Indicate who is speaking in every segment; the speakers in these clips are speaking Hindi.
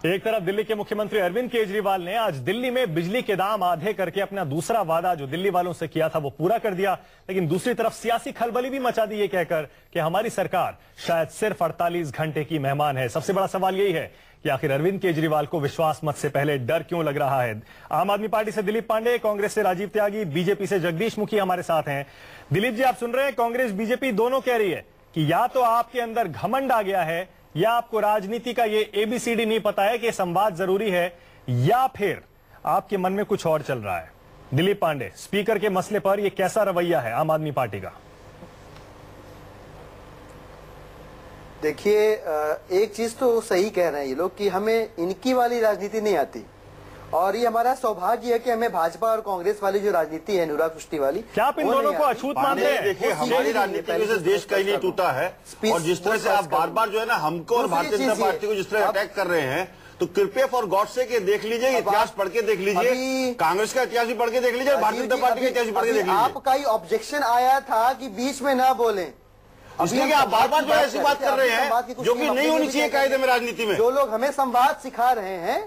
Speaker 1: एक तरफ दिल्ली के मुख्यमंत्री अरविंद केजरीवाल ने आज दिल्ली में बिजली के दाम आधे करके अपना दूसरा वादा जो दिल्ली वालों से किया था वो पूरा कर दिया, लेकिन दूसरी तरफ सियासी खलबली भी मचा दी ये कहकर कि हमारी सरकार शायद सिर्फ 48 घंटे की मेहमान है। सबसे बड़ा सवाल यही है कि आखिर अरविंद केजरीवाल को विश्वास मत से पहले डर क्यों लग रहा है। आम आदमी पार्टी से दिलीप पांडे, कांग्रेस से राजीव त्यागी, बीजेपी से जगदीश मुखी हमारे साथ हैं। दिलीप जी, आप सुन रहे हैं, कांग्रेस बीजेपी दोनों कह रही है कि या तो आपके अंदर घमंड आ गया है या आपको राजनीति का ये एबीसीडी नहीं पता है कि संवाद जरूरी है, या फिर आपके मन में कुछ और चल रहा है। दिलीप पांडे, स्पीकर के मसले पर यह कैसा रवैया है आम आदमी पार्टी का?
Speaker 2: देखिए, एक चीज तो सही कह रहे हैं ये लोग कि हमें इनकी वाली राजनीति नहीं आती, और ये हमारा सौभाग्य है कि हमें भाजपा और कांग्रेस वाली जो राजनीति है नुरा कुश्ती वाली,
Speaker 1: क्या आप इन दोनों को अछूत मानते हैं?
Speaker 3: देखिए, हमारी राजनीति की वजह से देश कहीं नहीं टूटा है, और जिस तरह से आप बार बार जो है ना हमको और भारतीय जनता पार्टी को जिस तरह अटैक कर रहे हैं, तो कृपया फॉर गॉड से के देख लीजिए, इतिहास पढ़ के देख लीजिए, कांग्रेस का इतिहास भी पढ़ के देख लीजिए, भारतीय जनता पार्टी का इतिहास भी पढ़ के देख लीजिए।
Speaker 2: आपका ही ऑब्जेक्शन आया था कि बीच में ना बोले,
Speaker 3: इसलिए कि आप बार बार जो ऐसी बात कर रहे हैं जो कि नहीं होनी चाहिए कायदे में राजनीति में।
Speaker 2: जो लोग हमें संवाद सिखा रहे हैं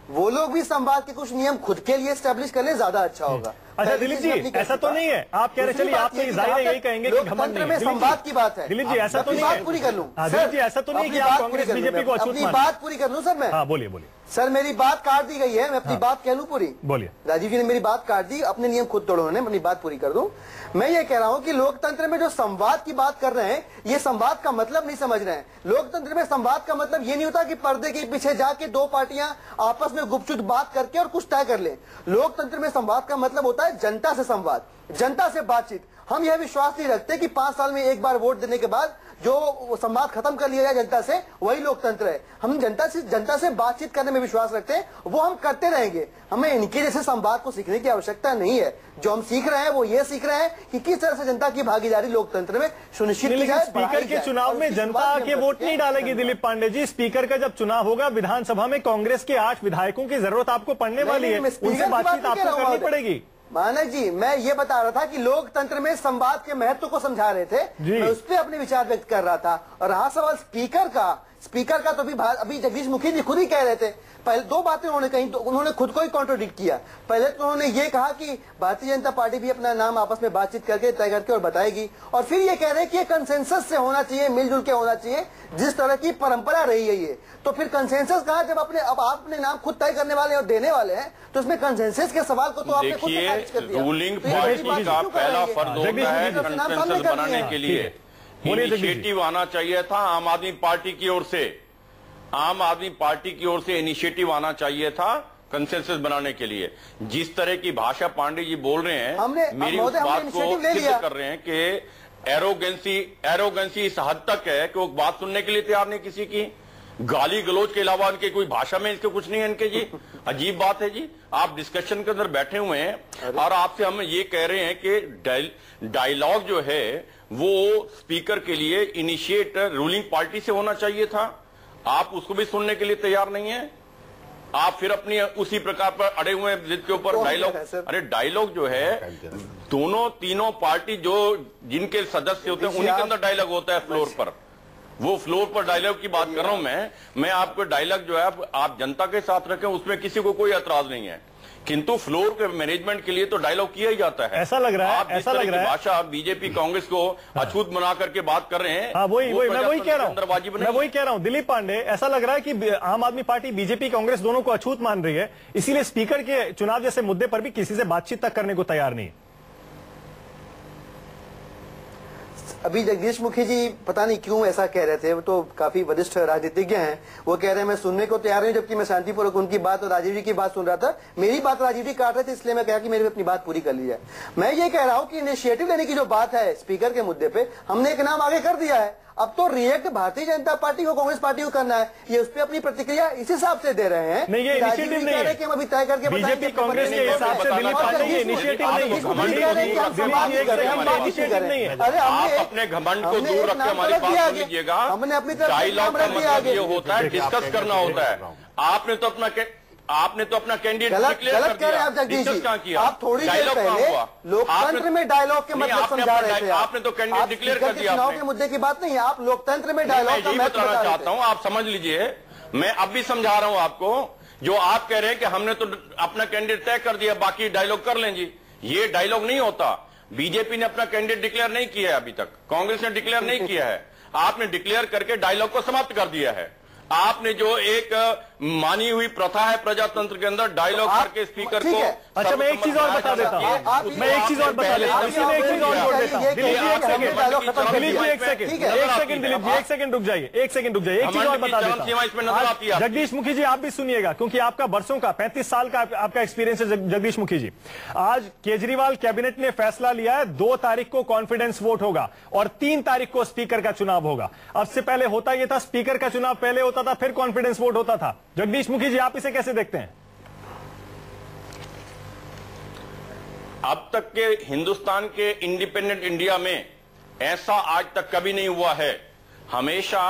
Speaker 2: वो लोग भी संवाद के कुछ नियम खुद के लिए एस्टेब्लिश कर ले, ज्यादा अच्छा होगा।
Speaker 1: अच्छा दिलीप जी, ऐसा तो नहीं है, आप कह रहे, चलिए आप तो जाहिर यही कहेंगे कि घमंड नहीं है।
Speaker 2: संवाद की बात है
Speaker 1: दिलीप जी, ऐसा तो नहीं है,
Speaker 2: बात पूरी कर लूं
Speaker 1: दिलीप जी, ऐसा तो नहीं कि आप कांग्रेस बीजेपी को अछूत मानते हैं।
Speaker 2: बात पूरी कर लूं सर मैं?
Speaker 1: हाँ बोलिए बोलिए
Speaker 2: सर, मेरी बात काट दी गई है, मैं अपनी बात कह लूं पूरी?
Speaker 1: बोलिए।
Speaker 2: राजीव जी ने मेरी बात काट दी, अपने नियम खुद तोड़ो, उन्होंने अपनी बात पूरी कर दूं। मैं ये कह रहा हूं कि लोकतंत्र में जो संवाद की बात कर रहे हैं, ये संवाद का मतलब नहीं समझ रहे हैं। लोकतंत्र में संवाद का मतलब ये नहीं होता कि पर्दे के पीछे जाके दो पार्टियां आपस में गुपचुप बात करके और कुछ तय कर ले। लोकतंत्र में संवाद का मतलब होता है जनता से संवाद, जनता से बातचीत। हम यह विश्वास नहीं रखते कि 5 साल में एक बार वोट देने के बाद जो संवाद खत्म कर लिया जाए जनता से, वही लोकतंत्र है। हम जनता से बातचीत करने में विश्वास रखते हैं, वो हम करते रहेंगे। हमें इनके जैसे संवाद को सीखने की आवश्यकता नहीं है। जो हम सीख रहे हैं वो ये सीख रहे हैं कि किस तरह से जनता की भागीदारी लोकतंत्र में सुनिश्चित की जाए।
Speaker 1: स्पीकर के चुनाव में जनता के वोट नहीं डालेगी दिलीप पांडे जी। स्पीकर का जब चुनाव होगा विधानसभा में कांग्रेस के 8 विधायकों की जरूरत आपको पड़ने वाली है, उनसे बातचीत आपको करनी पड़ेगी।
Speaker 2: मानक जी, मैं ये बता रहा था कि लोकतंत्र में संवाद के महत्व को समझा रहे थे, मैं उस पर अपने विचार व्यक्त कर रहा था। और रहा सवाल स्पीकर का तो अभी जगदीश मुखी जी खुद ही कह रहे थे। पहले 2 बातें उन्होंने कही, तो उन्होंने खुद को ही कॉन्ट्रोडिक्ट किया। पहले तो उन्होंने ये कहा कि भारतीय जनता पार्टी भी अपना नाम आपस में बातचीत करके तय करके और बताएगी, और फिर ये कह रहे हैं कि ये कंसेंसस से होना चाहिए, मिलजुल के होना चाहिए, जिस तरह की परंपरा रही है ये। तो फिर कंसेंसस कहा, जब अब आप अपने नाम खुद तय करने वाले और देने वाले हैं, तो उसमें कंसेंसस के सवाल को तो आपने खुद खारिज कर दिया।
Speaker 4: रूलिंग पार्टी का पहला फर्ज होता है कंसेंसस बनाने के लिए। इनिशिएटिव आना चाहिए था आम आदमी पार्टी की ओर से, आम आदमी पार्टी की ओर से इनिशिएटिव आना चाहिए था कंसेंसस बनाने के लिए। जिस तरह की भाषा पांडे जी बोल रहे हैं, मेरी उस बात को सिद्ध कर रहे हैं कि एरोगेंसी इस हद तक है कि वो बात सुनने के लिए तैयार नहीं किसी की। गाली गलोच के अलावा इनके कोई भाषा में इसके कुछ नहीं है इनके जी। अजीब बात है जी। आप डिस्कशन के अंदर बैठे हुए हैं और आपसे हम ये कह रहे हैं कि डायलॉग जो है वो स्पीकर के लिए इनिशिएट रूलिंग पार्टी से होना चाहिए था। आप उसको भी सुनने के लिए तैयार नहीं है। आप फिर अपनी उसी प्रकार पर अड़े हुए हैं जिसके ऊपर डायलॉग। अरे डायलॉग जो है दोनों तीनों पार्टी जो जिनके सदस्य होते हैं उन्हीं के अंदर डायलॉग होता है फ्लोर पर। वो फ्लोर पर डायलॉग की बात कर रहा हूं मैं आपको डायलॉग जो है आप जनता के साथ रखें, उसमें किसी को कोई एतराज नहीं है, किंतु फ्लोर के मैनेजमेंट के लिए तो डायलॉग किया ही जाता है।
Speaker 1: ऐसा लग रहा है,
Speaker 4: आप ऐसा लग रहा है भाषा बीजेपी कांग्रेस को अछूत बना करके बात कर रहे हैं।
Speaker 1: हाँ, मैं वही कह रहा हूँ दिलीप पांडे, ऐसा लग रहा है कि आम आदमी पार्टी बीजेपी कांग्रेस दोनों को अछूत मान रही है, इसीलिए स्पीकर के चुनाव जैसे मुद्दे पर भी किसी से बातचीत तक करने को तैयार नहीं है।
Speaker 2: अभी जगदीश मुखी जी पता नहीं क्यों ऐसा कह रहे थे, वो तो काफी वरिष्ठ राजनीतिज्ञ हैं, वो कह रहे हैं मैं सुनने को तैयार नहीं, जबकि मैं शांतिपूर्वक उनकी बात और राजीव जी की बात सुन रहा था। मेरी बात राजीव जी काट रहे थे, इसलिए मैं कहा कि मेरी अपनी बात पूरी कर ली जाए। मैं ये कह रहा हूं कि इनिशिएटिव लेने की जो बात है स्पीकर के मुद्दे पे, हमने एक नाम आगे कर दिया है। अब तो रिएक्ट भारतीय जनता पार्टी को कांग्रेस पार्टी को करना है, ये उस पर अपनी प्रतिक्रिया इस हिसाब से दे रहे हैं।
Speaker 1: नहीं, ये इनिशिएटिव नहीं है कि हम अभी तय करके बीजेपी कांग्रेस के हिसाब से दिलीप पांडे ये इनिशिएटिव नहीं है।
Speaker 4: अरे आप अपने घमंड को दूर रख के हमारी बात सुन लीजिएगा।
Speaker 2: हमने अपनी
Speaker 4: डायलॉग का मतलब ये होता है डिस्कस करना होता है। आपने तो अपना कैंडिडेट डिक्लेयर कर दिया।
Speaker 2: आप जगदीश जी,
Speaker 4: कहाँ किया?
Speaker 2: आप थोड़ी देर पहले लोकतंत्र में डायलॉग के मतलब समझा रहे थे।
Speaker 4: आपने तो कैंडिडेट डिक्लेयर कर दिया।
Speaker 2: चुनाव के मुद्दे की बात नहीं है, आप लोकतंत्र में डायलॉग का मतलब
Speaker 4: बताना चाहता हूँ, आप समझ लीजिए। मैं अब भी समझा रहा हूं आपको, जो आप कह रहे हैं कि हमने तो अपना कैंडिडेट तय कर दिया, बाकी डायलॉग कर लें जी, ये डायलॉग नहीं होता। बीजेपी ने अपना कैंडिडेट डिक्लेयर नहीं किया है अभी तक, कांग्रेस ने डिक्लेयर नहीं किया है। आपने डिक्लेयर करके डायलॉग को समाप्त कर दिया है। आपने जो एक मानी हुई प्रथा है प्रजातंत्र के अंदर, डायलॉग करके स्पीकर को।
Speaker 1: अच्छा, मैं एक चीज और बता देता हूं, मैं एक चीज और बता देता हूं, इसी में एक चीज और जोड़ देता हूं। दिलीप जी एक सेकंड रुक जाइए, एक सेकंड रुक जाइए, एक चीज और बता देता हूं। जगदीश मुखी जी, आप भी सुनिएगा, क्योंकि आपका वर्षों का 35 साल का आपका एक्सपीरियंस है। जगदीश मुखी जी, आज केजरीवाल कैबिनेट ने फैसला लिया है 2 तारीख को कॉन्फिडेंस वोट होगा और 3 तारीख को स्पीकर का चुनाव होगा। अब से पहले होता यह था, स्पीकर का चुनाव पहले होता था, फिर कॉन्फिडेंस वोट होता था। जगदीश मुखी जी, आप इसे कैसे देखते हैं?
Speaker 4: अब तक के हिंदुस्तान के इंडिपेंडेंट इंडिया में ऐसा आज तक कभी नहीं हुआ है। हमेशा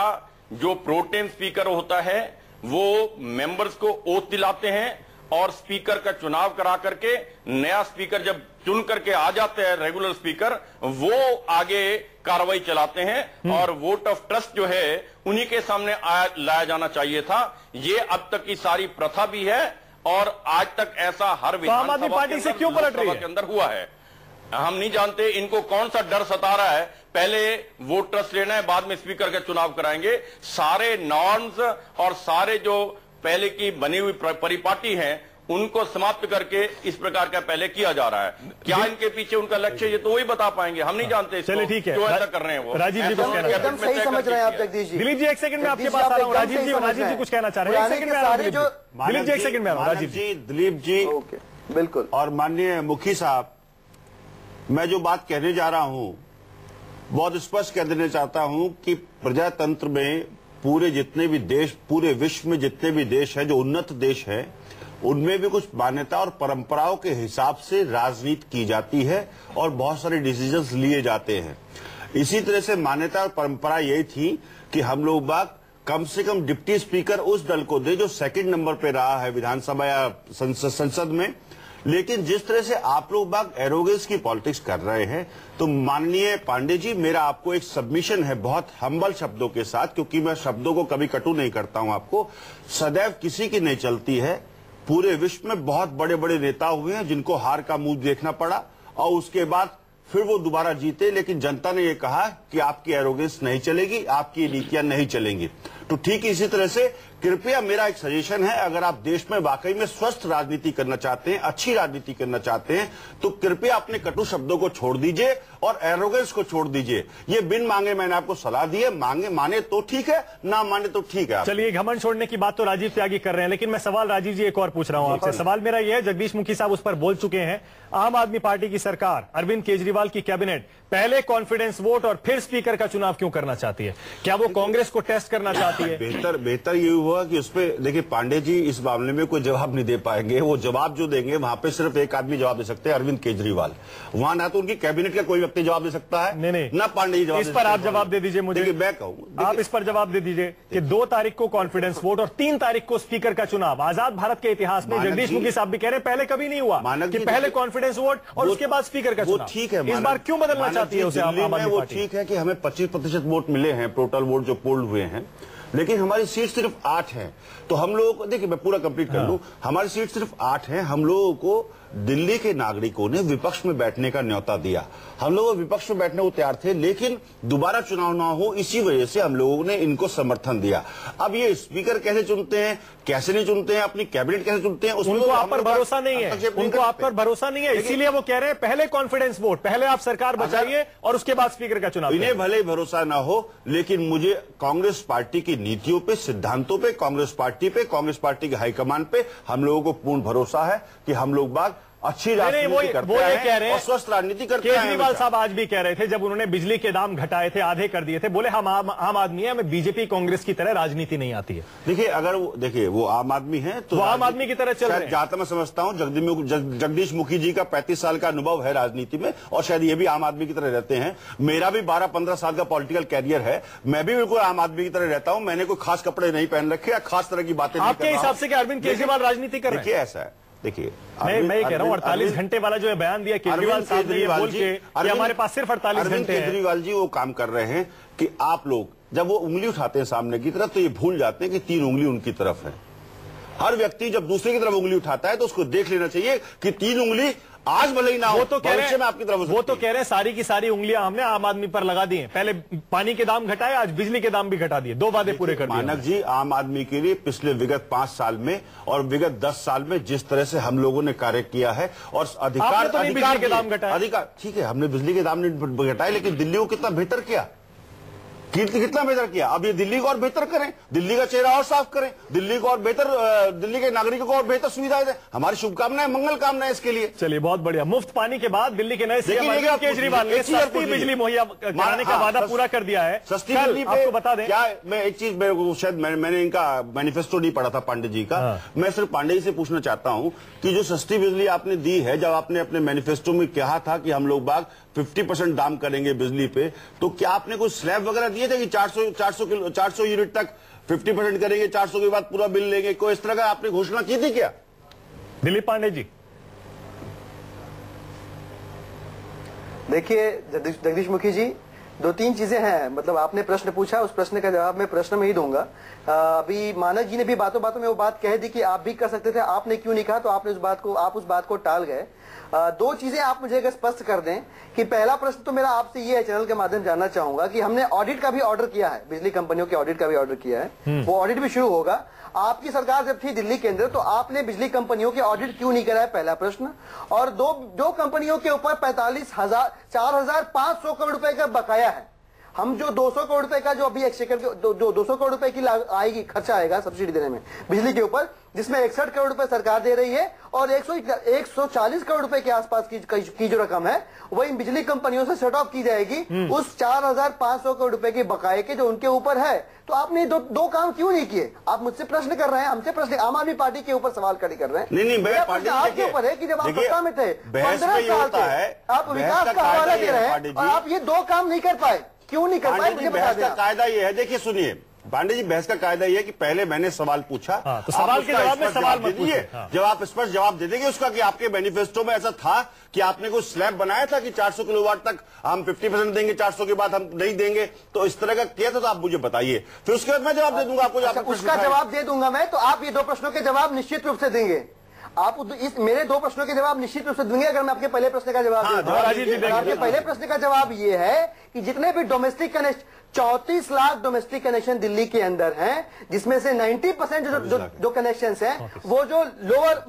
Speaker 4: जो प्रोटेम स्पीकर होता है वो मेंबर्स को ओथ दिलाते हैं और स्पीकर का चुनाव करा करके नया स्पीकर जब चुन करके आ जाते हैं रेगुलर स्पीकर, वो आगे कार्रवाई चलाते हैं और वोट ऑफ ट्रस्ट जो है उन्हीं के सामने लाया जाना चाहिए था। ये अब तक की सारी प्रथा भी है और आज तक ऐसा हर
Speaker 1: विधानसभा पार्टी से क्यों पलट रही है
Speaker 4: के अंदर हुआ है। हम नहीं जानते इनको कौन सा डर सता रहा है, पहले वोट ट्रस्ट लेना है, बाद में स्पीकर का चुनाव कराएंगे। सारे नॉर्म्स और सारे जो पहले की बनी हुई परिपाटी हैं उनको समाप्त करके इस प्रकार का पहले किया जा रहा है। क्या इनके पीछे उनका लक्ष्य, ये तो वही बता पाएंगे, हम नहीं जानते।
Speaker 1: चलिए ठीक है,
Speaker 4: क्यों ऐसा कर रहे हैं वो।
Speaker 1: राजीव जी
Speaker 2: एकदम सही समझ रहे हैं आप जगदीश जी।
Speaker 1: दिलीप जी एक सेकंड में आपके पास आ रहा हूं। राजीव जी कुछ कहना चाह रहे हैं, एक सेकंड में आ रहा हूं। दिलीप जी एक सेकंड में आ रहा हूं। राजीव जी,
Speaker 3: दिलीप जी,
Speaker 2: बिल्कुल।
Speaker 3: और माननीय मुखी साहब, मैं जो बात कहने जा रहा हूं बहुत स्पष्ट कह देना चाहता हूं कि प्रजातंत्र में पूरे जितने भी देश, पूरे विश्व में जितने भी देश हैं, जो उन्नत देश हैं, उनमें भी कुछ मान्यता और परंपराओं के हिसाब से राजनीति की जाती है और बहुत सारे डिसीजंस लिए जाते हैं। इसी तरह से मान्यता और परंपरा यही थी कि हम लोग बाग कम से कम डिप्टी स्पीकर उस दल को दे जो सेकंड नंबर पे रहा है विधानसभा या संसद में। लेकिन जिस तरह से आप लोग बाग एरोगेंस की पॉलिटिक्स कर रहे हैं, तो माननीय पांडे जी, मेरा आपको एक सबमिशन है बहुत हम्बल शब्दों के साथ, क्योंकि मैं शब्दों को कभी कटु नहीं करता हूं। आपको सदैव किसी की नहीं चलती है। पूरे विश्व में बहुत बड़े बड़े नेता हुए हैं जिनको हार का मुंह देखना पड़ा और उसके बाद फिर वो दोबारा जीते, लेकिन जनता ने ये कहा कि आपकी एरोगेंस नहीं चलेगी, आपकी नीतियां नहीं चलेंगी। तो ठीक इसी तरह से कृपया मेरा एक सजेशन है, अगर आप देश में वाकई में स्वस्थ राजनीति करना चाहते हैं, अच्छी राजनीति करना चाहते हैं, तो कृपया अपने कटु शब्दों को छोड़ दीजिए और एरोगेंस को छोड़ दीजिए। ये बिन मांगे मैंने आपको सलाह दी है, मांगे माने तो ठीक है, ना माने तो ठीक है।
Speaker 1: चलिए, घमंड छोड़ने की बात तो राजीव त्यागी कर रहे हैं, लेकिन मैं सवाल राजीव जी एक और पूछ रहा हूं आपसे। सवाल मेरा यह है, जगदीश मुखी साहब उस पर बोल चुके हैं, आम आदमी पार्टी की सरकार, अरविंद केजरीवाल की कैबिनेट पहले कॉन्फिडेंस वोट और फिर स्पीकर का चुनाव क्यों करना चाहती है? क्या वो कांग्रेस को टेस्ट करना चाहती है?
Speaker 3: बेहतर ये हुआ कि उस पर देखिए पांडे जी इस मामले में कोई जवाब नहीं दे पाएंगे। वो जवाब जो देंगे वहां पे सिर्फ एक आदमी जवाब दे सकते हैं, अरविंद केजरीवाल। वहां ना तो उनकी कैबिनेट का कोई व्यक्ति जवाब दे सकता है,
Speaker 1: नहीं
Speaker 3: ना पांडे जी जवाब।
Speaker 1: इस पर आप जवाब दे दीजिए मुझे।
Speaker 3: मैं कहूँ
Speaker 1: आप इस पर जवाब दे दीजिए कि 2 तारीख को कॉन्फिडेंस वोट और 3 तारीख को स्पीकर का चुनाव। आजाद भारत के इतिहास में जगदीश मुखी साहब भी कह रहे हैं पहले कभी नहीं हुआ कि पहले कॉन्फिडेंस वोट और उसके बाद स्पीकर का चुनाव।
Speaker 3: ठीक है,
Speaker 1: इस बार क्यों बदलना चाहती है उसे आम आदमी पार्टी?
Speaker 3: वो ठीक है कि हमें 25% वोट मिले हैं, टोटल वोट जो पोल हुए हैं, लेकिन हमारी सीट सिर्फ 8 है। तो हम लोगों को देखिए, मैं पूरा कंप्लीट कर लूं, हमारी सीट सिर्फ 8 है। हम लोगों को दिल्ली के नागरिकों ने विपक्ष में बैठने का न्योता दिया, हम लोग विपक्ष में बैठने को तैयार थे, लेकिन दोबारा चुनाव ना हो इसी वजह से हम लोगों ने इनको समर्थन दिया। अब ये स्पीकर कैसे चुनते हैं, कैसे नहीं चुनते हैं, अपनी कैबिनेट कैसे चुनते हैं,
Speaker 1: उनको आप पर भरोसा नहीं है, उनको आप पर भरोसा नहीं है, इसीलिए वो कह रहे हैं पहले कॉन्फिडेंस वोट, पहले आप सरकार बचाइए और उसके बाद स्पीकर का चुनाव।
Speaker 3: इन्हें भले भरोसा ना हो, लेकिन मुझे कांग्रेस पार्टी की नीतियों पे, सिद्धांतों पे, कांग्रेस पार्टी पे, कांग्रेस पार्टी के हाईकमान पे हम लोगों को पूर्ण भरोसा है कि हम लोग बाग अच्छी राजनीति करते हैं और स्वस्थ राजनीति करते हैं।
Speaker 1: केजरीवाल साहब आज भी कह रहे थे, जब उन्होंने बिजली के दाम घटाए थे, आधे कर दिए थे, बोले हम आम आदमी है, हमें बीजेपी कांग्रेस की तरह राजनीति नहीं आती है।
Speaker 3: देखिए, अगर वो आम आदमी है तो
Speaker 1: वो आम आदमी की तरह चल रहे हैं।
Speaker 3: जहां तक मैं समझता हूं, जगदीश मुखी जी का 35 साल का अनुभव है राजनीति में और शायद ये भी आम आदमी की तरह रहते हैं। मेरा भी 12-15 साल का पॉलिटिकल कैरियर है, मैं भी बिल्कुल आम आदमी की तरह रहता हूं। मैंने कोई खास कपड़े नहीं पहन रखे या खास तरह की बातें नहीं।
Speaker 1: आपके हिसाब से क्या अरविंद केजरीवाल राजनीति कर रहे हैं?
Speaker 3: देखिए, ऐसा है, देखिए
Speaker 1: मैं ये कह रहा हूं 48 घंटे वाला जो है बयान दिया केजरीवाल साहब ने, ये बोल के कि हमारे पास सिर्फ 48 घंटे हैं।
Speaker 3: केजरीवाल जी वो काम कर रहे हैं कि आप लोग जब वो उंगली उठाते हैं सामने की तरफ तो ये भूल जाते हैं कि 3 उंगली उनकी तरफ है। हर व्यक्ति जब दूसरे की तरफ उंगली उठाता है तो उसको देख लेना चाहिए कि 3 उंगली आज भले ही ना हो,
Speaker 1: तो कह रहे हैं
Speaker 3: आपकी तरफ
Speaker 1: वो तो कह रहे हैं सारी की सारी उंगलियां हमने आम आदमी पर लगा दी हैं। पहले पानी के दाम घटाए, आज बिजली के दाम भी घटा दिए। 2 वादे पूरे कर दिए।
Speaker 3: मानक जी, आम आदमी के लिए पिछले विगत 5 साल में और विगत 10 साल में जिस तरह से हम लोगों ने कार्य किया है और अधिकार
Speaker 1: तो बिजली के दाम घटाए,
Speaker 3: अधिकार ठीक है, हमने बिजली के दाम नहीं घटाए, लेकिन दिल्ली को कितना बेहतर किया, कितना बेहतर किया। अब ये दिल्ली को और बेहतर करें, दिल्ली का चेहरा और साफ करें, दिल्ली को और बेहतर, दिल्ली के नागरिकों को और बेहतर सुविधाएं दें। हमारी शुभकामनाएं, मंगल कामनाएं इसके लिए।
Speaker 1: चलिए, बहुत बढ़िया। मुफ्त पानी के बाद दिल्ली के नए सीएम अरविंद केजरीवाल ने सस्ती बिजली मुहैया कराने का वादा पूरा कर दिया है।
Speaker 3: सस्ती बिजली
Speaker 1: आपको बता दें,
Speaker 3: क्या मैं एक चीज, शायद मैंने इनका मैनिफेस्टो नहीं पढ़ा था पांडे जी का। मैं सिर्फ पांडे जी से पूछना चाहता हूं कि जो सस्ती बिजली आपने दी है, जब आपने अपने मैनिफेस्टो में कहा था कि हम लोग बाग 50% दाम करेंगे बिजली पे, तो क्या आपने कोई स्लैब वगैरह दिए थे कि 400 यूनिट तक 50% करेंगे, 400 के बाद पूरा बिल लेंगे? कोई इस तरह का आपने घोषणा की थी क्या?
Speaker 1: दिलीप पांडे जी,
Speaker 2: देखिए जगदीश मुखी जी, 2-3 चीजें हैं। मतलब आपने प्रश्न पूछा, उस प्रश्न का जवाब मैं प्रश्न में ही दूंगा। अभी मानक जी ने भी बातों बातों में वो बात कह दी कि आप भी कर सकते थे, आपने क्यों नहीं कहा, तो आपने उस बात को टाल गए। 2 चीजें आप मुझे अगर स्पष्ट कर दें कि पहला प्रश्न तो मेरा आपसे ये है, चैनल के माध्यम जानना चाहूंगा कि हमने ऑडिट का भी ऑर्डर किया है, बिजली कंपनियों के ऑडिट का भी ऑर्डर किया है, वो ऑडिट भी शुरू होगा। आपकी सरकार जब थी दिल्ली के अंदर, तो आपने बिजली कंपनियों के ऑडिट क्यों नहीं कराया, पहला प्रश्न। और दो कंपनियों के ऊपर 4,500 करोड़ रुपए का बकाया है। हम जो 200 करोड़ रुपए का जो अभी एक्सचेकर जो 200 करोड़ रुपए की आएगी, खर्चा आएगा सब्सिडी देने में बिजली के ऊपर, जिसमें 61 करोड़ रुपए सरकार दे रही है और 140 करोड़ रुपए के आसपास की जो रकम है वो इन बिजली कंपनियों से सेट ऑफ की जाएगी उस 4,500 करोड़ रुपए के बकाये के जो उनके ऊपर है। तो आपने दो काम क्यों नहीं किए? आप मुझसे प्रश्न कर रहे हैं, हमसे प्रश्न, आम आदमी पार्टी के ऊपर सवाल खड़े कर रहे हैं।
Speaker 3: नहीं,
Speaker 2: आपके ऊपर है कि जब आप सत्ता में थे 15 साल से आप विकास का हवाला दे रहे हैं और आप ये 2 काम नहीं कर पाए, क्यों नहीं कर पाए? मुझे बता दें।
Speaker 3: कायदा ये है, देखिए सुनिए पांडे जी, बहस का कायदा ये है कि पहले मैंने सवाल पूछा,
Speaker 1: तो सवाल के जवाब में सवाल मत पूछिए।
Speaker 3: जब आप स्पष्ट जवाब दे देंगे उसका कि आपके मैनिफेस्टो में ऐसा था कि आपने कोई स्लैब बनाया था कि 400 किलोवाट तक हम 50% देंगे, 400 के बाद हम नहीं देंगे, तो इस तरह का किया था, तो आप मुझे बताइए, फिर उसके बाद मैं जवाब दे दूंगा आपको।
Speaker 2: उसका जवाब दे दूंगा मैं, तो आप ये 2 प्रश्नों के जवाब निश्चित रूप से देंगे। आप इस मेरे 2 प्रश्नों के जवाब निश्चित रूप से देंगे अगर मैं आपके पहले प्रश्न का जवाब दूं। आपके पहले प्रश्न का जवाब ये है कि जितने भी domestic connection, 34 lakh domestic connection Delhi के अंदर हैं, जिसमें से 90% जो कनेक्शन हैं वो जो लोअर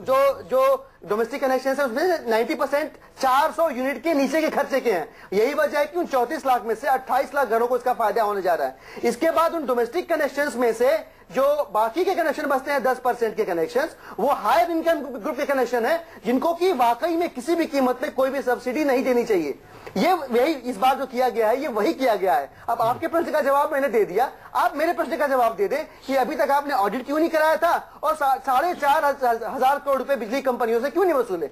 Speaker 2: जो डोमेस्टिक कनेक्शन है उसमें 90% 400 यूनिट के नीचे के खर्चे के हैं। यही वजह है कि उन 34 लाख में से 28 लाख घरों को इसका फायदा होने जा रहा है। इसके बाद उन डोमेस्टिक कनेक्शंस में से जो बाकी के कनेक्शन बचते हैं 10% के कनेक्शंस, वो हायर इनकम ग्रुप के कनेक्शन है, जिनको कि वाकई में किसी भी कीमत पे कोई भी सब्सिडी नहीं देनी चाहिए। ये वही इस बार जो किया गया है, ये वही किया गया है। अब आपके प्रश्न का जवाब मैंने दे दिया, आप मेरे प्रश्न का जवाब दे दें कि अभी तक आपने ऑडिट क्यों नहीं कराया था और 4,500 करोड़ रुपए बिजली कंपनियों से क्यों नहीं वसूले?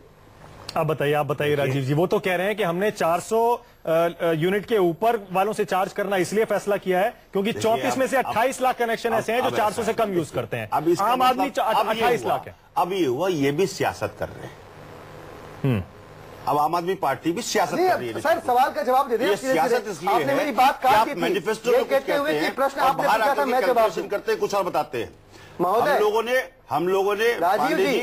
Speaker 1: आप बताइए राजीव जी। वो तो कह रहे हैं कि हमने 400 यूनिट के ऊपर वालों से चार्ज करना इसलिए फैसला किया है क्योंकि 34 में से 28 लाख कनेक्शन ऐसे हैं जो 400 से कम यूज करते हैं। आम आदमी 28 लाख है।
Speaker 3: अब ये हुआ, ये भी सियासत कर रहे हैं। अब आम आदमी पार्टी भी सियासत कर रही है।
Speaker 2: सर सवाल का जवाब दे दिया।
Speaker 3: सियासत इसलिए
Speaker 2: आपने मेरी बात काट दी थी।
Speaker 3: मैनिफेस्टो
Speaker 2: कहते हुए कि प्रश्न आपने पूछा था, मैं जवाब
Speaker 3: करते हैं, कुछ और बताते हैं।
Speaker 2: महोदय,
Speaker 3: हम लोगों ने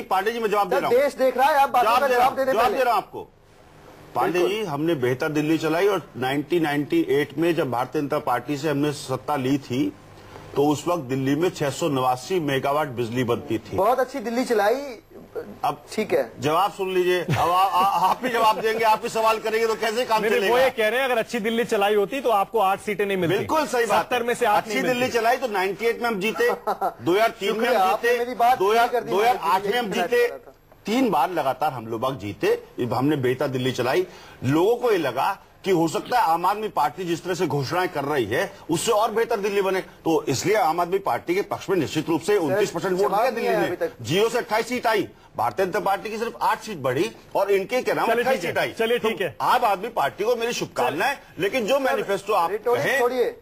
Speaker 3: पांडे जी मैं जवाब दे रहा हूँ,
Speaker 2: देश देख रहा है, आप बातों का जवाब दे
Speaker 3: रहा हूँ आपको। पांडे जी, हमने बेहतर दिल्ली चलाई और 1998 में जब भारतीय जनता पार्टी से हमने सत्ता ली थी तो उस वक्त दिल्ली में 689 मेगावाट बिजली बनती थी।
Speaker 2: बहुत अच्छी दिल्ली चलाई।
Speaker 3: अब
Speaker 2: ठीक है,
Speaker 3: जवाब सुन लीजिए। अब आप भी जवाब देंगे, आप भी सवाल करेंगे तो कैसे काम चलेगा?
Speaker 1: वो ये कह रहे हैं अगर अच्छी दिल्ली चलाई होती तो आपको 8 सीटें नहीं मिलती।
Speaker 3: बिल्कुल सही बात।
Speaker 1: 70 में से 8
Speaker 3: अच्छी दिल्ली चलाई तो 98 में हम जीते, 2003 में हम जीते, 2008 में हम जीते, 3 बार लगातार हम लोग जीते। हमने बेहतर दिल्ली चलाई। लोगों को ये लगा कि हो सकता है आम आदमी पार्टी जिस तरह से घोषणाएं कर रही है उससे और बेहतर दिल्ली बने, तो इसलिए आम आदमी पार्टी के पक्ष में निश्चित रूप से 29% वोट दिया दिल्ली में। 0 से 28 सीट आई, भारतीय जनता पार्टी की सिर्फ 8 सीट बढ़ी और इनके के नाम 28 सीट आई।
Speaker 1: चलिए ठीक है,
Speaker 3: आम आदमी पार्टी को मेरी शुभकामनाएं। लेकिन जो मैनिफेस्टो आप कहें,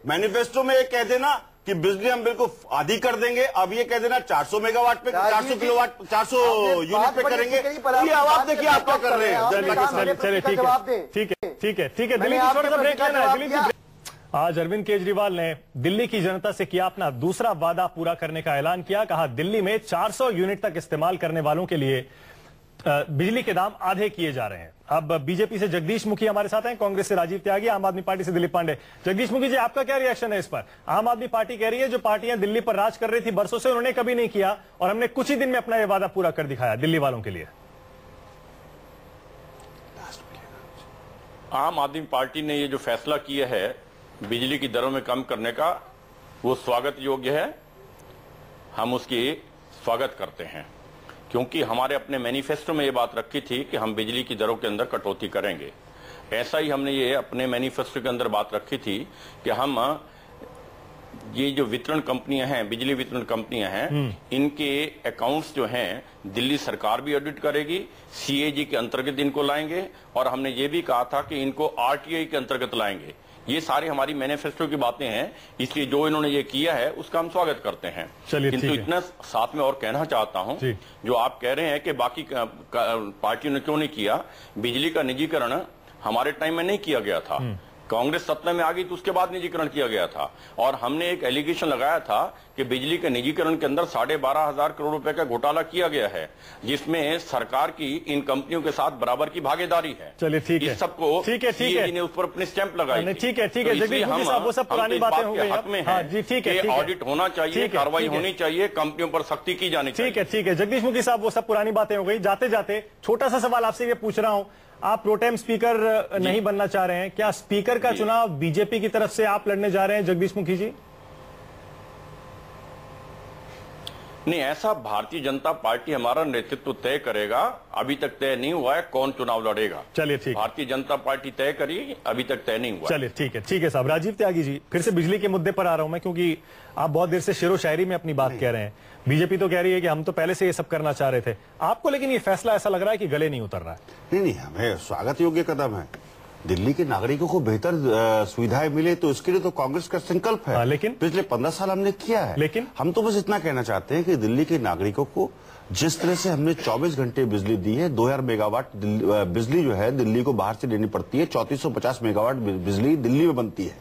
Speaker 3: मैनिफेस्टो में कह देना कि बिजली हम बिल्कुल आधी कर देंगे, अब ये कह देना 400 मेगावाट पे, 400 किलोवाट, 400 यूनिट पे करेंगे। ये आप देखिए आप क्या कर रहे हैं।
Speaker 1: चलिए ठीक है, दिलीप जी थोड़ा सा ब्रेक लेना है। दिलीप जी आज अरविंद केजरीवाल ने दिल्ली की जनता से किया अपना दूसरा वादा पूरा करने का ऐलान किया। कहा दिल्ली में 400 यूनिट तक इस्तेमाल करने वालों के लिए बिजली के दाम आधे किए जा रहे हैं। अब बीजेपी से जगदीश मुखी हमारे साथ हैं, कांग्रेस से राजीव त्यागी, आम आदमी पार्टी से दिलीप पांडे। जगदीश मुखी जी, आपका क्या रिएक्शन है इस पर? आम आदमी पार्टी कह रही है जो पार्टियां दिल्ली पर राज कर रही थी बरसों से, उन्होंने कभी नहीं किया और हमने कुछ ही दिन में अपना यह वादा पूरा कर दिखाया दिल्ली वालों के लिए।
Speaker 4: आम आदमी पार्टी ने ये जो फैसला किया है बिजली की दरों में कम करने का, वो स्वागत योग्य है। हम उसकी स्वागत करते हैं क्योंकि हमारे अपने मैनिफेस्टो में ये बात रखी थी कि हम बिजली की दरों के अंदर कटौती करेंगे। ऐसा ही हमने ये अपने मैनिफेस्टो के अंदर बात रखी थी कि हम ये जो वितरण कंपनियां हैं, बिजली वितरण कंपनियां हैं, इनके अकाउंट्स जो हैं दिल्ली सरकार भी ऑडिट करेगी, सीएजी के अंतर्गत इनको लाएंगे और हमने ये भी कहा था कि इनको आरटीआई के अंतर्गत लाएंगे। ये सारी हमारी मैनिफेस्टो की बातें हैं, इसलिए जो इन्होंने ये किया है उसका हम स्वागत करते हैं। किंतु इतना साथ में और कहना चाहता हूं, जो आप कह रहे हैं कि बाकी पार्टियों ने क्यों नहीं किया, बिजली का निजीकरण हमारे टाइम में नहीं किया गया था। कांग्रेस सत्ता में आ गई तो उसके बाद निजीकरण किया गया था और हमने एक एलिगेशन लगाया था कि बिजली के निजीकरण के अंदर 12,500 करोड़ रुपए का घोटाला किया गया है, जिसमें सरकार की इन कंपनियों के साथ बराबर की भागीदारी है।
Speaker 1: चलिए ठीक है,
Speaker 4: इस सबको सीएजी ने उस पर अपनी स्टैंप लगाई।
Speaker 1: ठीक है, हम वो सब पुरानी बातें हो गई।
Speaker 4: हक में है कि ऑडिट होना चाहिए, कार्रवाई होनी चाहिए, कंपनियों पर सख्ती की जानी चाहिए।
Speaker 1: ठीक है जगदीश मुखी साहब, वो सब पुरानी बातें हो गई। जाते जाते छोटा सा सवाल आपसे ये पूछ रहा हूं, आप प्रोटेम स्पीकर नहीं बनना चाह रहे हैं, क्या स्पीकर का चुनाव बीजेपी की तरफ से आप लड़ने जा रहे हैं जगदीश मुखी जी?
Speaker 4: नहीं, ऐसा भारतीय जनता पार्टी हमारा नेतृत्व तय करेगा। अभी तक तय नहीं हुआ है कौन चुनाव लड़ेगा।
Speaker 1: चलिए ठीक,
Speaker 4: भारतीय जनता पार्टी तय करेगी, अभी तक तय नहीं हुआ।
Speaker 1: चलिए ठीक है साहब। राजीव त्यागी जी, फिर से बिजली के मुद्दे पर आ रहा हूं मैं, क्योंकि आप बहुत देर से शेरो शायरी में अपनी बात कह रहे हैं। बीजेपी तो कह रही है कि हम तो पहले से ये सब करना चाह रहे थे, आपको लेकिन ये फैसला ऐसा लग रहा है कि गले नहीं उतर रहा है।
Speaker 3: नहीं, हमें स्वागत योग्य कदम है। दिल्ली के नागरिकों को बेहतर सुविधाएं मिले तो इसके लिए तो कांग्रेस का संकल्प है।
Speaker 1: लेकिन
Speaker 3: पिछले 15 साल हमने किया है।
Speaker 1: लेकिन हम
Speaker 3: तो बस इतना कहना चाहते हैं कि दिल्ली के नागरिकों को जिस तरह से हमने 24 घंटे बिजली दी है, 2000 मेगावाट बिजली जो है दिल्ली को बाहर से लेनी पड़ती है, 3450 मेगावाट बिजली दिल्ली में बनती है,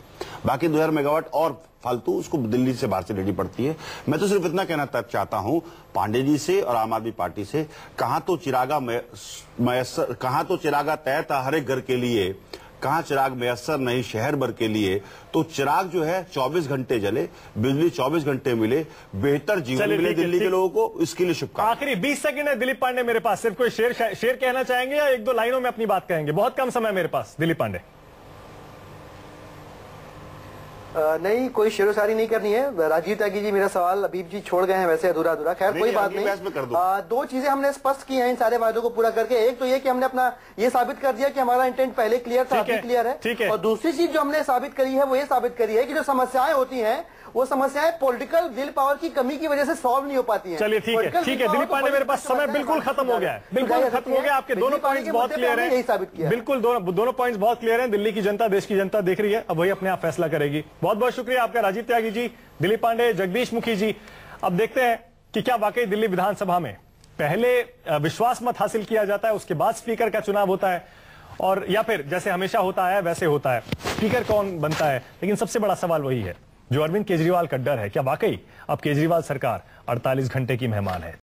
Speaker 3: बाकी 2000 मेगावाट और फालतू उसको दिल्ली से बाहर से लेनी पड़ती है। मैं तो सिर्फ इतना कहना चाहता हूं पांडे जी से और आम आदमी पार्टी से, कहां तो चिरागा तय था हर एक घर के लिए, कहां चिराग मैसर नहीं शहर भर के लिए। तो चिराग जो है 24 घंटे जले, बिजली 24 घंटे मिले, बेहतर जीवन मिले दिल्ली के लोगों को, इसके लिए शुभकामनाएं।
Speaker 1: आखिरी 20 सेकंड है दिलीप पांडे मेरे पास, सिर्फ कोई शेर कहना चाहेंगे या एक दो लाइनों में अपनी बात कहेंगे? बहुत कम समय मेरे पास। दिलीप पांडे।
Speaker 2: नहीं, कोई शेरोशायरी नहीं करनी है। राजीव त्यागी जी मेरा सवाल अभी जी छोड़ गए हैं वैसे अधूरा। खैर कोई बात नहीं। दो चीजें हमने स्पष्ट की हैं इन सारे वादों को पूरा करके। एक तो ये कि हमने अपना ये साबित कर दिया कि हमारा इंटेंट पहले क्लियर था, अभी क्लियर है। और दूसरी चीज जो हमने साबित करी है वो ये साबित करी है कि जो समस्याएं होती हैं वो समस्याएं पॉलिटिकल विल पावर की कमी की वजह से सॉल्व नहीं हो पाती हैं।
Speaker 1: चलिए ठीक है दिलीप पांडे, मेरे पास समय बिल्कुल खत्म हो गया है, बिल्कुल खत्म हो गया। आपके दोनों पॉइंट्स बहुत क्लियर हैं,
Speaker 2: यही साबित किया।
Speaker 1: बिल्कुल दोनों पॉइंट्स बहुत क्लियर हैं। दिल्ली की जनता, देश की जनता देख रही है, अब वही अपने आप फैसला करेगी। बहुत बहुत शुक्रिया आपका राजीव त्यागी जी, दिलीप पांडे, जगदीश मुखी जी। अब देखते हैं कि क्या वाकई दिल्ली विधानसभा में पहले विश्वास मत हासिल किया जाता है, उसके बाद स्पीकर का चुनाव होता है, और या फिर जैसे हमेशा होता है वैसे होता है, स्पीकर कौन बनता है। लेकिन सबसे बड़ा सवाल वही है जो अरविंद केजरीवाल का डर है, क्या वाकई अब केजरीवाल सरकार 48 घंटे की मेहमान है?